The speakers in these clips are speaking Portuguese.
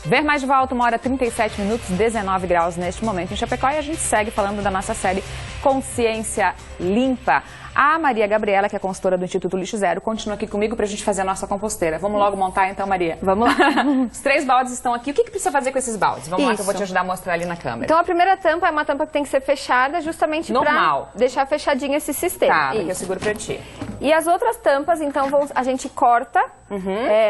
Ver Mais de Volta, 1h37, 19 graus neste momento em Chapecó, e a gente segue falando da nossa série Consciência Limpa. A Maria Gabriela, que é consultora do Instituto Lixo Zero, continua aqui comigo para a gente fazer a nossa composteira. Vamos logo montar então, Maria? Vamos lá. Os 3 baldes estão aqui. O que precisa fazer com esses baldes? Vamos lá que eu vou te ajudar a mostrar ali na câmera. Então a primeira tampa é uma tampa que tem que ser fechada justamente para deixar fechadinho esse sistema. Tá, porque eu seguro para ti. E as outras tampas, então, a gente corta,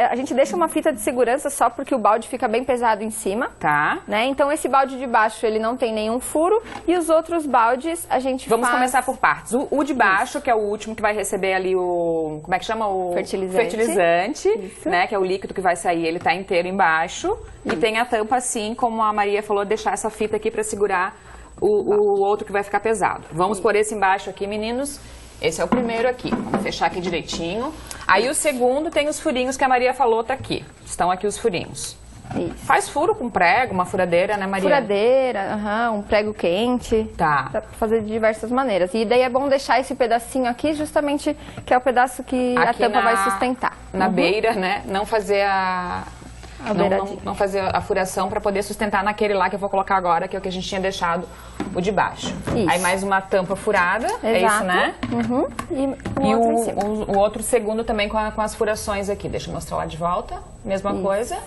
a gente deixa uma fita de segurança só porque o balde fica bem pesado em cima. Tá. Né? Então esse balde de baixo, ele não tem nenhum furo, e os outros baldes a gente Vamos começar por partes. O de baixo, que é o último que vai receber ali o... Como é que chama? O fertilizante, né? Que é o líquido que vai sair, ele tá inteiro embaixo. E tem a tampa assim, como a Maria falou, deixar essa fita aqui para segurar o outro que vai ficar pesado. Vamos por esse embaixo aqui, meninos. Esse é o primeiro aqui. Vamos fechar aqui direitinho. Aí o segundo tem os furinhos que a Maria falou, tá aqui. Estão aqui os furinhos. Isso. Faz furo com prego, uma furadeira, né, Maria? Furadeira, um prego quente. Tá. Dá pra fazer de diversas maneiras. E daí é bom deixar esse pedacinho aqui, justamente, que é o pedaço que aqui a tampa vai sustentar. Na beira, né? Não fazer não fazer a furação para poder sustentar naquele lá que eu vou colocar agora, que é o que a gente tinha deixado, o de baixo. Isso. Aí mais uma tampa furada, é isso, né? E o outro segundo também com as furações aqui. Deixa eu mostrar lá de volta. Mesma coisa.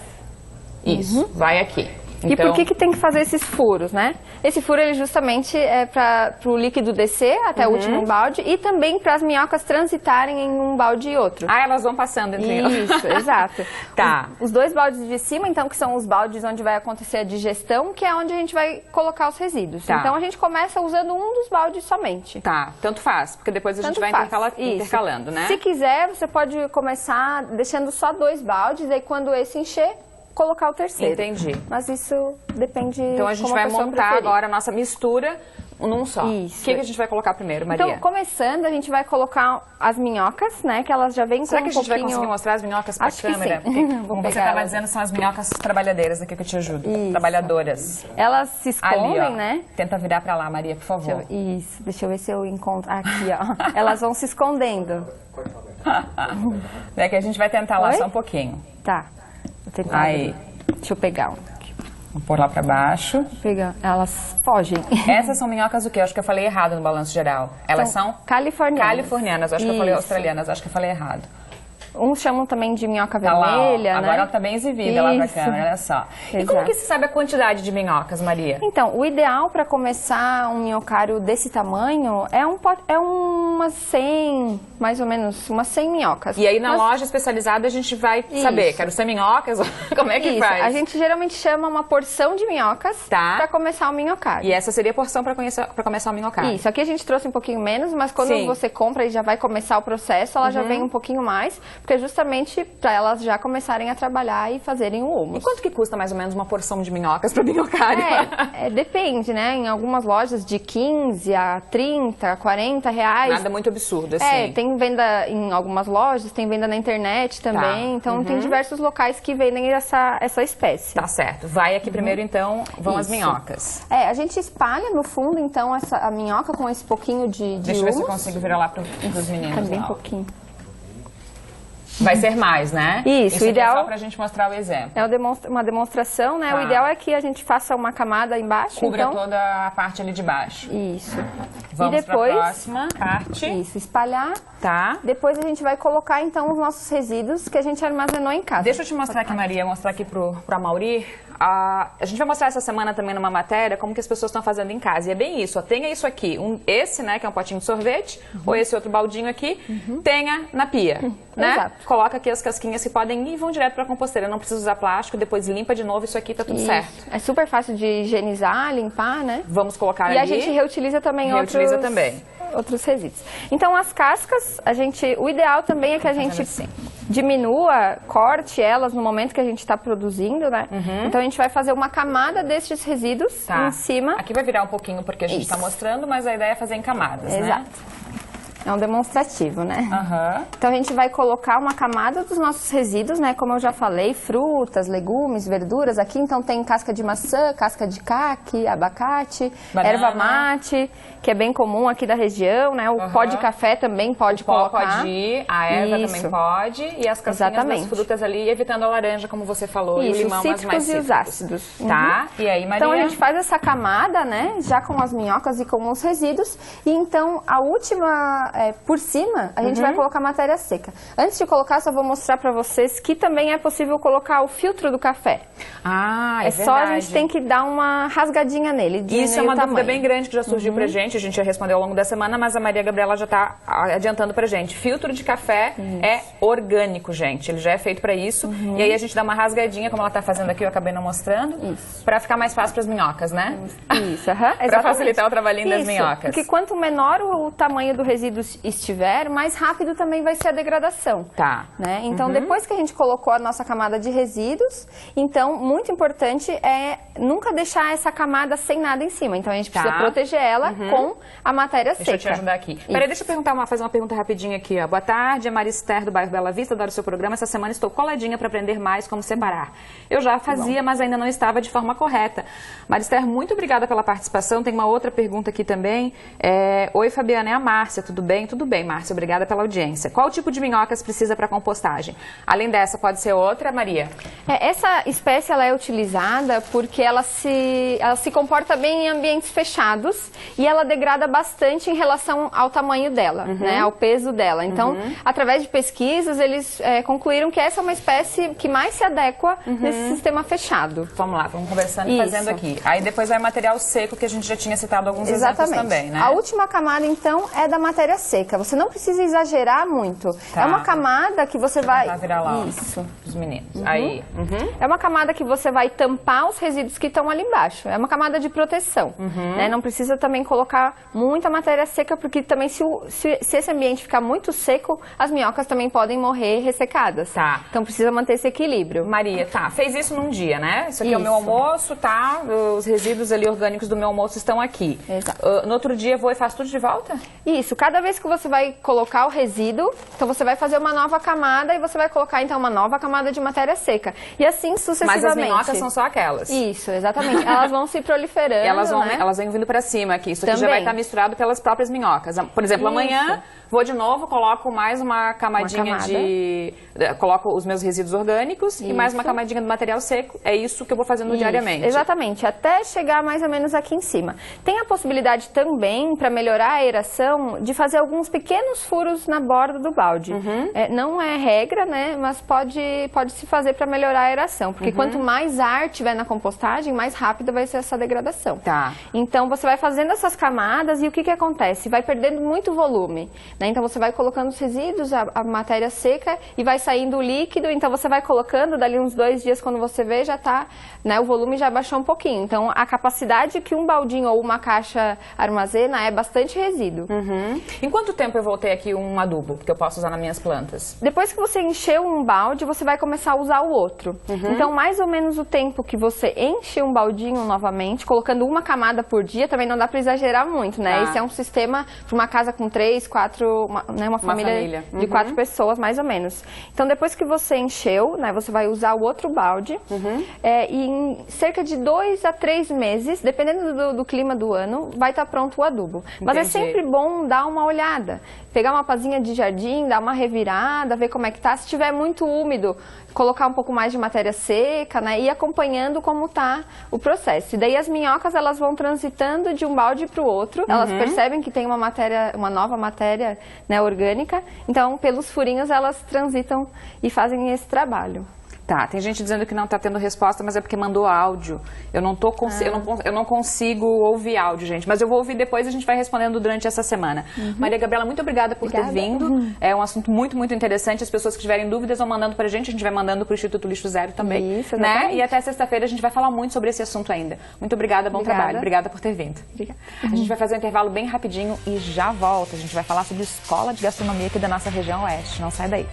Isso, vai aqui. Então... E por que tem que fazer esses furos, né? Esse furo, ele justamente é para o líquido descer até o último balde e também para as minhocas transitarem em um balde e outro. Ah, elas vão passando entre elas. Isso, exato. Tá. Os 2 baldes de cima, então, que são os baldes onde vai acontecer a digestão, que é onde a gente vai colocar os resíduos. Tá. Então, a gente começa usando um dos baldes somente. Tá, tanto faz, porque depois a gente vai intercalando, né? Se quiser, você pode começar deixando só 2 baldes, aí quando esse encher, colocar o terceiro. Entendi. Mas isso depende. Então a gente vai montar agora a nossa mistura num só. Isso. O que a gente vai colocar primeiro, Maria? Então, começando, a gente vai colocar as minhocas, né? Que elas já vêm com um pouquinho... Será que a gente vai conseguir mostrar as minhocas para a câmera? Porque, como você estava dizendo, são as minhocas trabalhadeiras aqui que eu te ajudo. Isso. Trabalhadoras. Elas se escondem, ali, né? Tenta virar para lá, Maria, por favor. Deixa eu ver se eu encontro. Aqui, ó. Elas vão se escondendo. É que a gente vai tentar lá só um pouquinho. Tá. Vou tentar. Aí. Deixa eu pegar Vou pôr lá pra baixo. Elas fogem. Essas são minhocas o quê? Eu acho que eu falei errado no balanço geral. Elas são? Californianas. Californianas. Eu acho que eu falei australianas. Eu acho que eu falei errado. Uns chamam também de minhoca vermelha, né? Agora ela tá bem exibida lá pra câmera, olha só. Exato. E como que se sabe a quantidade de minhocas, Maria? Então, o ideal para começar um minhocário desse tamanho é umas 100, mais ou menos, umas 100 minhocas. E aí na loja especializada a gente vai saber, quero 100 minhocas, como é que faz? A gente geralmente chama uma porção de minhocas para começar o minhocário. E essa seria a porção para começar o minhocário? Isso, aqui a gente trouxe um pouquinho menos, mas quando você compra e já vai começar o processo, ela já vem um pouquinho mais, porque é justamente para elas já começarem a trabalhar e fazerem o humus. E quanto que custa mais ou menos uma porção de minhocas para minhocário? Depende, né? Em algumas lojas de 15 a 30, 40 reais. Nada muito absurdo, assim. Tem venda em algumas lojas, tem venda na internet também. Então tem diversos locais que vendem essa espécie. Tá certo. Vai aqui primeiro, então, vão as minhocas. A gente espalha no fundo, então, a minhoca com esse pouquinho de Deixa eu ver se eu consigo virar lá para os meninos. Bem pouquinho. Vai ser mais, né? Isso, o ideal... é só pra gente mostrar o exemplo. É uma demonstração, né? O ideal é que a gente faça uma camada embaixo. Cubra toda a parte ali de baixo. Isso. Vamos e depois, pra próxima parte. Isso, espalhar. Tá. Depois a gente vai colocar, então, os nossos resíduos que a gente armazenou em casa. Deixa eu te mostrar aqui, Maria, mostrar aqui pra Mauri. A gente vai mostrar essa semana também numa matéria como que as pessoas estão fazendo em casa. E é bem isso, ó, tenha isso aqui, esse, né, que é um potinho de sorvete, ou esse outro baldinho aqui, tenha na pia, né? Exato. Coloca aqui as casquinhas que podem ir e vão direto pra composteira. Não precisa usar plástico, depois limpa de novo isso aqui, tá tudo certo. É super fácil de higienizar, limpar, né? Vamos colocar ali. E a gente reutiliza também outros resíduos. Então, as cascas, o ideal também é que a gente diminua, corte elas no momento que a gente está produzindo, né? Então, a gente vai fazer uma camada destes resíduos em cima. Aqui vai virar um pouquinho porque a gente está mostrando, mas a ideia é fazer em camadas, né? Exato. É um demonstrativo, né? Uhum. Então a gente vai colocar uma camada dos nossos resíduos, né? Como eu já falei, frutas, legumes, verduras. Aqui então tem casca de maçã, casca de caqui, abacate, banana, erva mate, que é bem comum aqui da região, né? O pó de café também pode colocar. Pode ir, a erva também pode. E as casquinhas das frutas ali, evitando a laranja, como você falou, e o limão, mas mais cítricos. E os ácidos. Tá, e aí, Maria? Então a gente faz essa camada, né? Já com as minhocas e com os resíduos. E então a última, por cima, a gente vai colocar matéria seca. Antes de colocar, só vou mostrar pra vocês que também é possível colocar o filtro do café. Ah, é verdade. Só a gente tem que dar uma rasgadinha nele. Isso é uma dúvida bem grande que já surgiu pra gente. A gente já respondeu ao longo da semana, mas a Maria Gabriela já tá adiantando pra gente. Filtro de café é orgânico, gente. Ele já é feito pra isso. E aí a gente dá uma rasgadinha, como ela tá fazendo aqui, eu acabei não mostrando. Pra ficar mais fácil pras minhocas, né? Isso, pra facilitar o trabalhinho das minhocas. Porque quanto menor o tamanho do resíduo estiver, mais rápido também vai ser a degradação. Tá. Né? Então, depois que a gente colocou a nossa camada de resíduos, então, muito importante é nunca deixar essa camada sem nada em cima. Então, a gente precisa proteger ela com a matéria seca. Deixa eu te ajudar aqui. Peraí, deixa eu fazer uma pergunta rapidinho aqui. Ó. Boa tarde, é Marister do bairro Bela Vista, adoro o seu programa. Essa semana estou coladinha para aprender mais como separar. Eu já fazia, mas ainda não estava de forma correta. Marister, muito obrigada pela participação. Tem uma outra pergunta aqui também. Oi, Fabiana, é a Márcia. Tudo bem? Tudo bem, Márcia. Obrigada pela audiência. Qual tipo de minhocas precisa para compostagem? Além dessa, pode ser outra, Maria? Essa espécie ela é utilizada porque ela se comporta bem em ambientes fechados e ela degrada bastante em relação ao tamanho dela, né, ao peso dela. Então, através de pesquisas, eles concluíram que essa é uma espécie que mais se adequa nesse sistema fechado. Vamos lá, vamos conversando e fazendo aqui. Aí depois vai material seco, que a gente já tinha citado alguns exemplos também, né? A última camada, então, é da matéria seca. Você não precisa exagerar muito. Tá. É uma camada que você vai... virar lá, os meninos. Aí. É uma camada que você vai tampar os resíduos que estão ali embaixo. É uma camada de proteção. Né? Não precisa também colocar muita matéria seca, porque também se esse ambiente ficar muito seco, as minhocas também podem morrer ressecadas. Tá. Então precisa manter esse equilíbrio. Maria, fez isso num dia, né? Isso aqui é o meu almoço, tá? Os resíduos ali orgânicos do meu almoço estão aqui. Exato. No outro dia vou e faço tudo de volta? Isso. Cada vez que você vai colocar o resíduo, então você vai fazer uma nova camada e você vai colocar então uma nova camada de matéria seca. E assim sucessivamente. Mas as minhocas são só aquelas. Isso, exatamente. Elas vão se proliferando. Elas vão vindo pra cima aqui. Isso aqui já vai estar misturado pelas próprias minhocas. Por exemplo, amanhã vou de novo, coloco mais uma camadinha coloco os meus resíduos orgânicos e mais uma camadinha do material seco. É isso que eu vou fazendo diariamente. Exatamente, até chegar mais ou menos aqui em cima. Tem a possibilidade também, para melhorar a aeração, de fazer alguns pequenos furos na borda do balde. Não é regra, né? Mas pode se fazer para melhorar a aeração. Porque quanto mais ar tiver na compostagem, mais rápida vai ser essa degradação. Tá. Então você vai fazendo essas camadas e o que acontece? Vai perdendo muito volume. Né? Então você vai colocando os resíduos, a matéria seca e vai saindo o líquido. Então você vai colocando, dali uns 2 dias, quando você vê, já tá, né, o volume já baixou um pouquinho. Então a capacidade que um baldinho ou uma caixa armazena é bastante resíduo. Em quanto tempo eu vou ter aqui um adubo que eu posso usar nas minhas plantas? Depois que você encheu um balde, você vai começar a usar o outro. Então mais ou menos o tempo que você enche um baldinho novamente, colocando uma camada por dia, também não dá para exagerar muito, né? Esse é um sistema para uma casa com 3, 4, uma família de 4 pessoas, mais ou menos. Então, depois que você encheu, né, você vai usar o outro balde e em cerca de 2 a 3 meses, dependendo do clima do ano, vai estar pronto o adubo. Mas é sempre bom dar uma olhada, pegar uma pazinha de jardim, dar uma revirada, ver como é que tá. Se estiver muito úmido, colocar um pouco mais de matéria seca, né, e ir acompanhando como tá o processo. E daí as minhocas, elas vão transitando de um balde para o outro, elas percebem que tem uma nova matéria, né, orgânica, então pelos furinhos elas transitam e fazem esse trabalho. Tá, tem gente dizendo que não está tendo resposta, mas é porque mandou áudio. Eu não consigo ouvir áudio, gente. Mas eu vou ouvir depois e a gente vai respondendo durante essa semana. Maria Gabriela, muito obrigada por ter vindo. É um assunto muito, muito interessante. As pessoas que tiverem dúvidas vão mandando pra gente. A gente vai mandando pro Instituto Lixo Zero também. Isso, né? E até sexta-feira a gente vai falar muito sobre esse assunto ainda. Muito obrigada, bom trabalho. Obrigada por ter vindo. A gente vai fazer um intervalo bem rapidinho e já volta. A gente vai falar sobre escola de gastronomia aqui da nossa região oeste. Não sai daí.